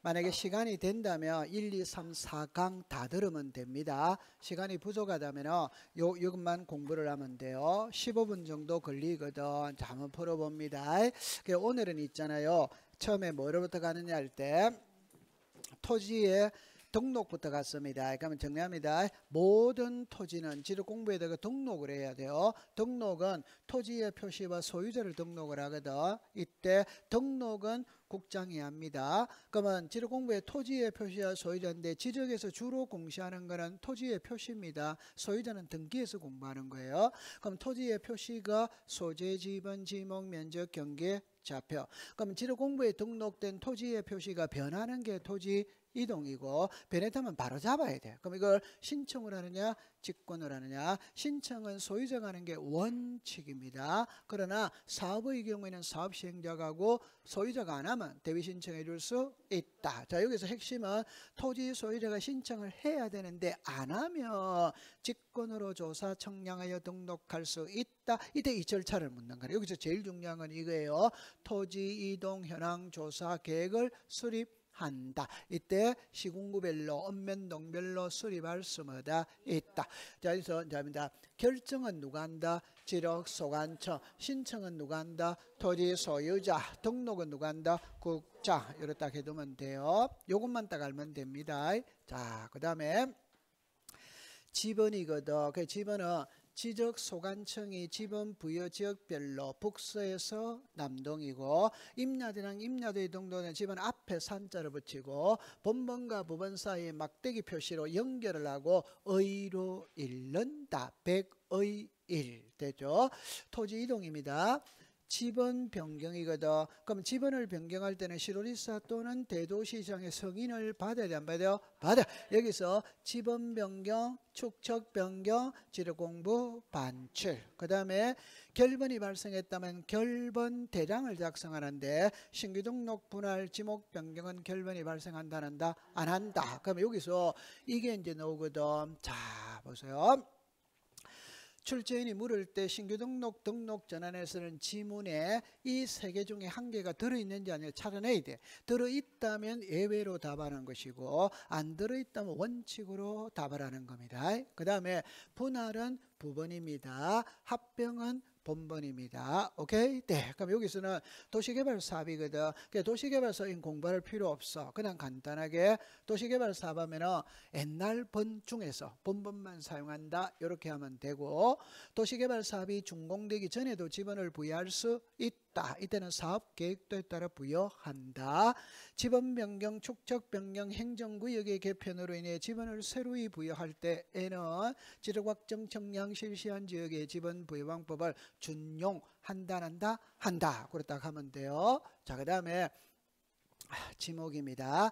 만약에 시간이 된다면 1, 2, 3, 4강 다 들으면 됩니다. 시간이 부족하다면 이것만 공부를 하면 돼요. 15분 정도 걸리거든. 자, 한번 풀어봅니다. 오늘은 있잖아요. 처음에 뭐로부터 가느냐 할 때 토지의 등록부터 갔습니다. 그러면 정리합니다. 모든 토지는 지도 공부에다가 등록을 해야 돼요. 등록은 토지의 표시와 소유자를 등록을 하거든. 이때 등록은 국장이 합니다. 그러면 지도 공부의 토지의 표시와 소유자인데 지적에서 주로 공시하는 것은 토지의 표시입니다. 소유자는 등기에서 공부하는 거예요. 그럼 토지의 표시가 소재, 지번, 지목, 면적, 경계, 좌표. 그럼 지도 공부에 등록된 토지의 표시가 변하는 게 토지 이동이고 변했다면 바로 잡아야 돼. 그럼 이걸 신청을 하느냐 직권을 하느냐. 신청은 소유자가 하는 게 원칙입니다. 그러나 사업의 경우에는 사업 시행자가 하고 소유자가 안 하면 대위 신청해 줄 수 있다. 자, 여기서 핵심은 토지 소유자가 신청을 해야 되는데 안 하면 직권으로 조사 청량하여 등록할 수 있다. 이때 이 절차를 묻는 거예요. 여기서 제일 중요한 건 이거예요. 토지 이동 현황 조사 계획을 수립한다. 이때 시군구별로 읍면동별로 수립할 수마다 있다. 자, 그래서 자입니다. 결정은 누가 한다? 지력소관청. 신청은 누가 한다? 토지 소유자. 등록은 누가 한다? 국장. 이렇게 딱 해두면 돼요. 요것만 딱 알면 됩니다. 자, 그 다음에 지번이거든. 그 지번은 지적소관청이 지번 부여 지역별로 북서에서 남동이고 임야대랑 임야도에 등록된 지번 앞에 산자를 붙이고 본번과 부번 사이에 막대기 표시로 연결을 하고 의로 잃는다. 백의 일 되죠. 토지 이동입니다. 지번 변경이거든. 그럼 지번을 변경할 때는 시도지사 또는 대도시장의 승인을 받아야 돼, 안 받아요? 받아. 여기서 지번 변경, 축척 변경, 지력공부 반출. 그 다음에 결번이 발생했다면 결번 대장을 작성하는데 신규 등록 분할 지목 변경은 결번이 발생한다는다, 안 한다. 그럼 여기서 이게 이제 나오거든. 자, 보세요. 출제인이 물을 때 신규 등록 전환에서는 지문에 이 세 개 중에 한 개가 들어있는지 아니면 찾아내야 돼. 들어있다면 예외로 답하는 것이고 안 들어있다면 원칙으로 답을 하는 겁니다. 그 다음에 분할은 부번입니다. 합병은 본번입니다. 오케이? 네. 그럼 여기서는 도시개발 사업이거든. 도시개발사인 공부할 필요 없어. 그냥 간단하게 도시개발 사업 하면은 옛날 번 중에서 본번만 사용한다. 이렇게 하면 되고 도시개발 사업이 준공되기 전에도 지번을 부여할 수 있다. 이때는 사업 계획도에 따라 부여한다. 지번 변경, 축척 변경, 행정구역의 개편으로 인해 지번을 새로이 부여할 때에는 지적확정 청량 실시한 지역의 지번 부여 방법을 준용한다, 한다. 그렇다 하면 돼요. 자, 그 다음에 지목입니다.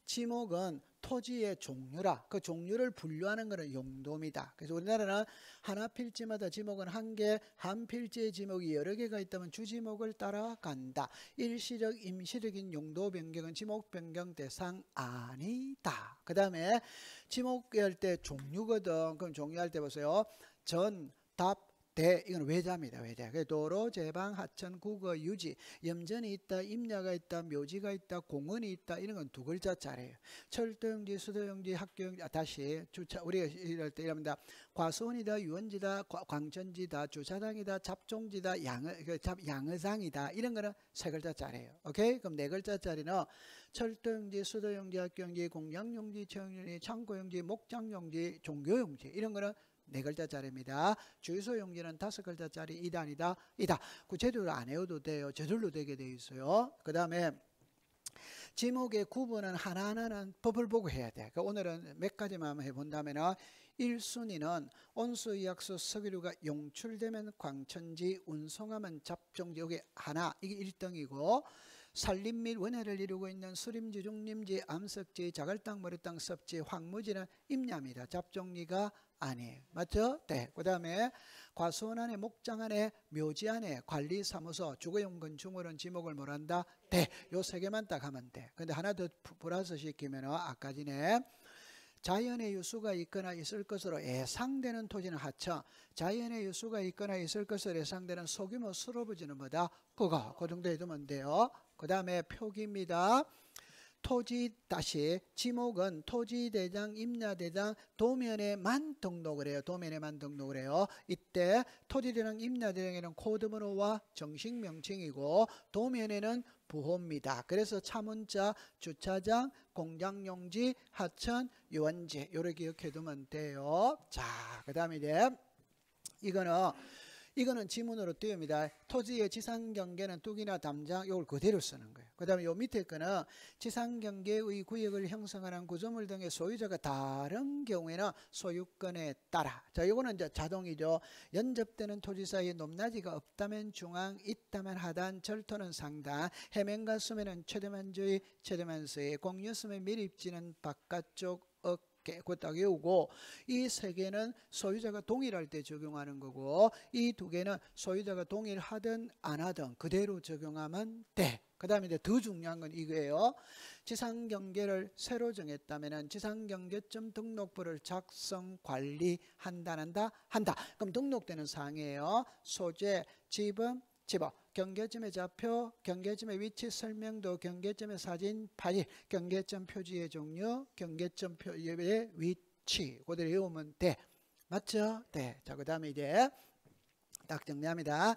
지목은 토지의 종류라. 그 종류를 분류하는 것은 용도입니다. 그래서 우리나라는 하나 필지마다 지목은 한 개, 한 필지의 지목이 여러 개가 있다면 주지목을 따라간다. 일시적, 임시적인 용도 변경은 지목 변경 대상 아니다. 그 다음에 지목할 때 종류거든. 그럼 종류할 때 보세요. 전, 답, 대, 이건 외자입니다. 외자. 도로, 제방, 하천, 국어, 유지, 염전이 있다, 임야가 있다, 묘지가 있다, 공원이 있다. 이런 건 두 글자짜리예요. 철도용지, 수도용지, 학교용지. 다시 주차 우리가 이럴 때 이럽니다. 과수원이다, 유원지다, 광천지다, 주차장이다, 잡종지다, 양의상이다. 이런 거는 세 글자짜리예요. 오케이? 그럼 네 글자짜리는 철도용지, 수도용지, 학교용지, 공양용지, 체육용지, 창고용지, 목장용지, 종교용지. 이런 거는 네 글자짜리입니다. 주유소 용지는 다섯 글자짜리 이다. 구체적으로 안 외워도 돼요. 저절로 되게 돼 있어요. 그 다음에 지목의 구분은 하나하나는 법을 보고 해야 돼. 그러니까 오늘은 몇 가지만 한번 해본다면 1순위는 온수, 이약수, 석유류가 용출되면 광천지, 운송하면 잡종지. 이게 하나, 이게 1등이고 산림 및 원해를 이루고 있는 수림지, 중림지, 암석지, 자갈땅, 머리땅, 섭지, 황무지는 임야입니다. 잡종지가 아니에요. 맞죠? 네. 그 다음에 과수원 안에, 목장 안에, 묘지 안에, 관리사무소, 주거용 건축물은 지목을 뭐란다? 네. 요 세 개만 딱 하면 돼. 근데 하나 더 플러스 시키면 아까 전에 자연의 유수가 있거나 있을 것으로 예상되는 토지는 하천, 자연의 유수가 있거나 있을 것으로 예상되는 소규모 수로부지는 뭐다? 그거. 그 정도 해두면 돼요. 그 다음에 표기입니다. 토지 다시 지목은 토지대장, 임야대장, 도면에만 등록을 해요. 도면에만 등록을 해요. 이때 토지대장, 임야대장에는 코드번호와 정식 명칭이고 도면에는 부호입니다. 그래서 차문자, 주차장, 공장용지, 하천, 유원지 요렇게 기억해 두면 돼요. 자, 그 다음에 이제 이거는 지문으로 띄웁니다. 토지의 지상경계는 뚝이나 담장 이걸 그대로 쓰는 거예요. 그 다음에 요 밑에 거는 지상경계의 구역을 형성하는 구조물 등의 소유자가 다른 경우에는 소유권에 따라. 자, 이거는 이제 자동이죠. 연접되는 토지 사이에 높낮이가 없다면 중앙, 있다면 하단, 절토는 상단, 해면과 수면은 최대만주의, 최대만수의, 공유수의 밀입지는 바깥쪽, 그거 딱 외우고 이 세 개는 소유자가 동일할 때 적용하는 거고 이 두 개는 소유자가 동일하든 안 하든 그대로 적용하면 돼. 그 다음에 이제 더 중요한 건 이거예요. 지상경계를 새로 정했다면 지상경계점 등록부를 작성, 관리한다. 그럼 등록되는 사항이에요. 소재, 지번, 경계점의 좌표, 경계점의 위치 설명도, 경계점의 사진 파일, 경계점 표지의 종류, 경계점 표지의 위치 그대로 외우면 돼. 맞죠? 네. 자, 그 다음에 이제 딱 정리합니다.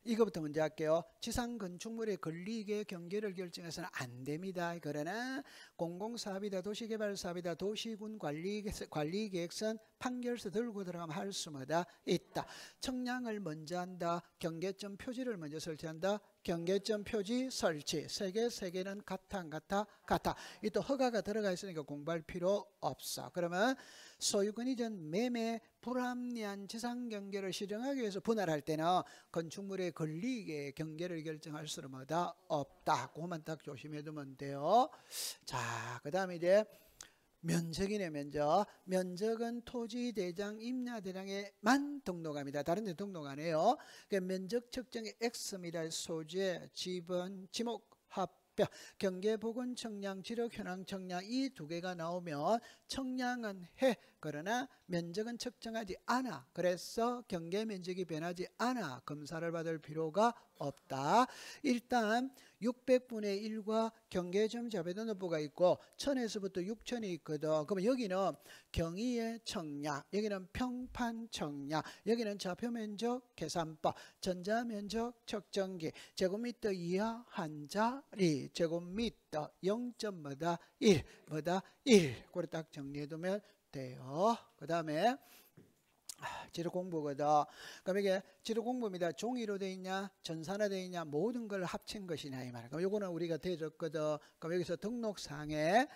이거부터 먼저 할게요. 지상 건축물의 권리계 경계를 결정해서는 안 됩니다. 그러나 공공사업이다, 도시개발사업이다, 도시군 관리계획선 판결서 들고 들어가면 할 수마다 있다. 청량을 먼저 한다. 경계점 표지를 먼저 설치한다. 경계점 표지 설치. 세 개는 같아 안 같아? 같아. 이 또 허가가 들어가 있으니까 공부할 필요 없어. 그러면 소유권 이전 매매 불합리한 지상경계를 실행하기 위해서 분할할 때는 건축물의 권리계 경계를 결정할 수마다 없다. 그것만 딱 조심해 두면 돼요. 자, 그 다음에 이제 면적이네. 면적은 토지대장, 임야대장에만 등록합니다. 다른 데 등록 안 해요. 면적 측정의 X입니다. 소재, 지번, 지목, 합병, 경계보건 청량, 지력 현황 청량 이 두 개가 나오면 청량은 해. 그러나 면적은 측정하지 않아. 그래서 경계 면적이 변하지 않아. 검사를 받을 필요가 없다. 일단 600분의 1과 경계점 자배등록부가 있고 1000에서부터 6000이 있거든. 그러면 여기는 경위의 청약, 여기는 평판 청약, 여기는 좌표면적 계산법, 전자면적 측정기, 제곱미터 이하 한 자리, 제곱미터 0.1 그걸 딱 정리해두면 돼요. 그 다음에 지도 공부거든. 그럼 이게 지도 공부입니다. 종이로 돼 있냐, 전산화 돼 있냐, 모든 걸 합친 것이냐 이 말이야. 그럼 요거는 우리가 대줬거든. 그럼 여기서 등록상에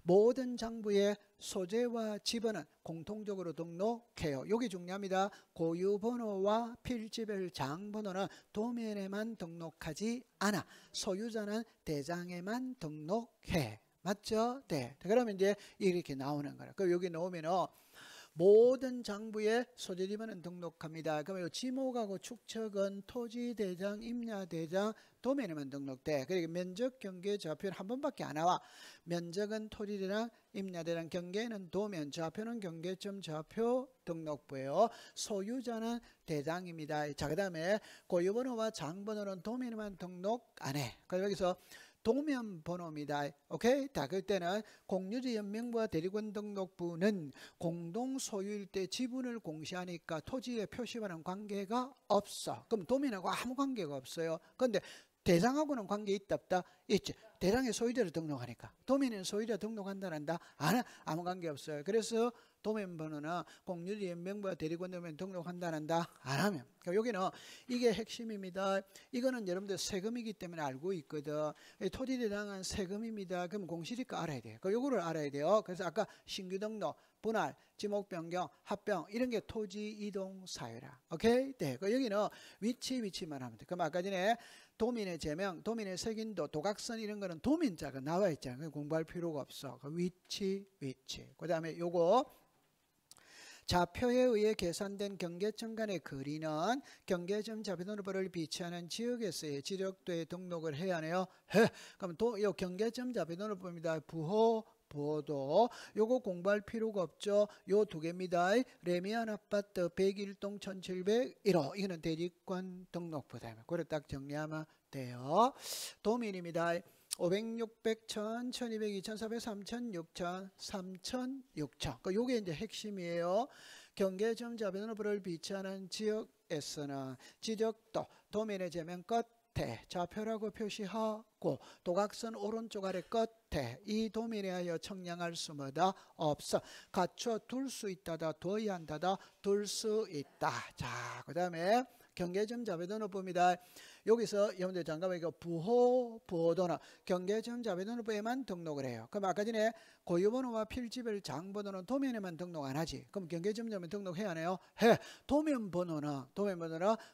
모든 장부의 소재와 지번은 공통적으로 등록해요. 여기 중요합니다. 고유번호와 필지별 장번호는 도면에만 등록하지 않아. 소유자는 대장에만 등록해. 맞죠? 네. 그러면 이제 이렇게 나오는 거라. 그럼 여기 나오면은 모든 장부의 소재 지번은 등록합니다. 그러면 지목하고 축척은 토지대장, 임야대장, 도면에만 등록돼. 그러니까 면적, 경계, 좌표는 한 번밖에 안 나와. 면적은 토지대장, 임야대장, 경계는 도면, 좌표는 경계점 좌표 등록부예요. 소유자는 대장입니다. 자, 그 다음에 고유번호와 장번호는 도면에만 등록 안 해. 그래서 여기서 도면 번호입니다. 오케이? 자, 그때는 공유지 연명부와 대리권 등록부는 공동 소유일 때 지분을 공시하니까 토지의 표시와는 관계가 없어. 그럼 도면하고 아무 관계가 없어요. 그런데 대장하고는 관계 있다 없다? 있지. 대장의 소유자를 등록하니까. 도면에는 소유자 등록한다는다? 아무 관계 없어요. 그래서 도면 번호는 공유지 연명부와 대리권 등록한다는다? 안 하면. 그러니까 여기는 이게 핵심입니다. 이거는 여러분들 세금이기 때문에 알고 있거든. 토지대장은 세금입니다. 그럼 공시지가 알아야 돼요. 요거를 알아야 돼요. 그래서 아까 신규 등록, 분할, 지목 변경, 합병 이런 게 토지 이동 사유라. 오케이? 네. 여기는 위치만 하면 돼. 그럼 아까 전에 도민의 제명, 도민의 색인도, 도각선 이런 거는 도민자가 나와 있잖아요. 공부할 필요가 없어. 위치. 그 다음에 요거 좌표에 의해 계산된 경계점 간의 거리는 경계점 자배등록부를 비치하는 지역에서의 지력도에 등록을 해야 하네요. 그럼 요 경계점 자배등록부입니다. 부호도 요거 공부할 필요가 없죠. 요 두 개입니다. 레미안 아파트 101동 1701호 이거는 대지권 등록부다. 그걸 딱 정리하면 돼요. 도민입니다. 500, 600, 1000, 1200, 2400, 3000, 6000, 3000, 6000. 그 요게 이제 핵심이에요. 경계점 좌변으로를 비치하는 지역에서는 지적도 도면의 제면 끝에 좌표라고 표시하고 도각선 오른쪽 아래 끝에 이 도면에 하여 청량할 수마다 없어. 갖춰 둘 수 있다다 둬야 한다다 둘 수 있다. 자, 그 다음에 경계점 좌변으로 봅니다. 여기서 여러분들 잠깐만 이거 부호도는 경계점 좌변으로에만 등록을 해요. 그럼 아까 전에 고유번호와 필지별 장번호는 도면에만 등록 안 하지. 그럼 경계점 좌변 등록해야 하네요. 해. 도면번호는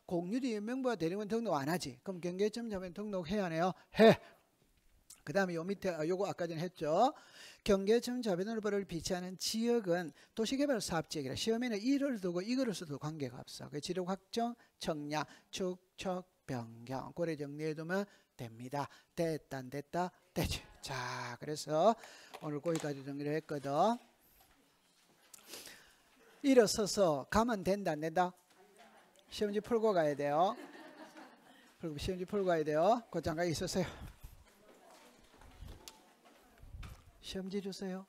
공유디 명부와 대리번 등록 안 하지. 그럼 경계점 좌변 등록해야 하네요. 해. 그 다음에 요 밑에 요거 아까 전에 했죠. 경계점 좌변으로를 비치하는 지역은 도시개발 사업지역이라 시험에는 이를 두고 이거를 써도 관계가 없어. 그 지력 확정, 청량, 축척, 변경 고래 정리해두면 됩니다. 됐다 안 됐다? 되지. 자, 그래서 오늘 거기까지 정리를 했거든. 일어서서 가면 된다 안 된다? 시험지 풀고 가야 돼요. 시험지 풀고 가야 돼요. 그 잠깐 있으세요. 시험지 주세요.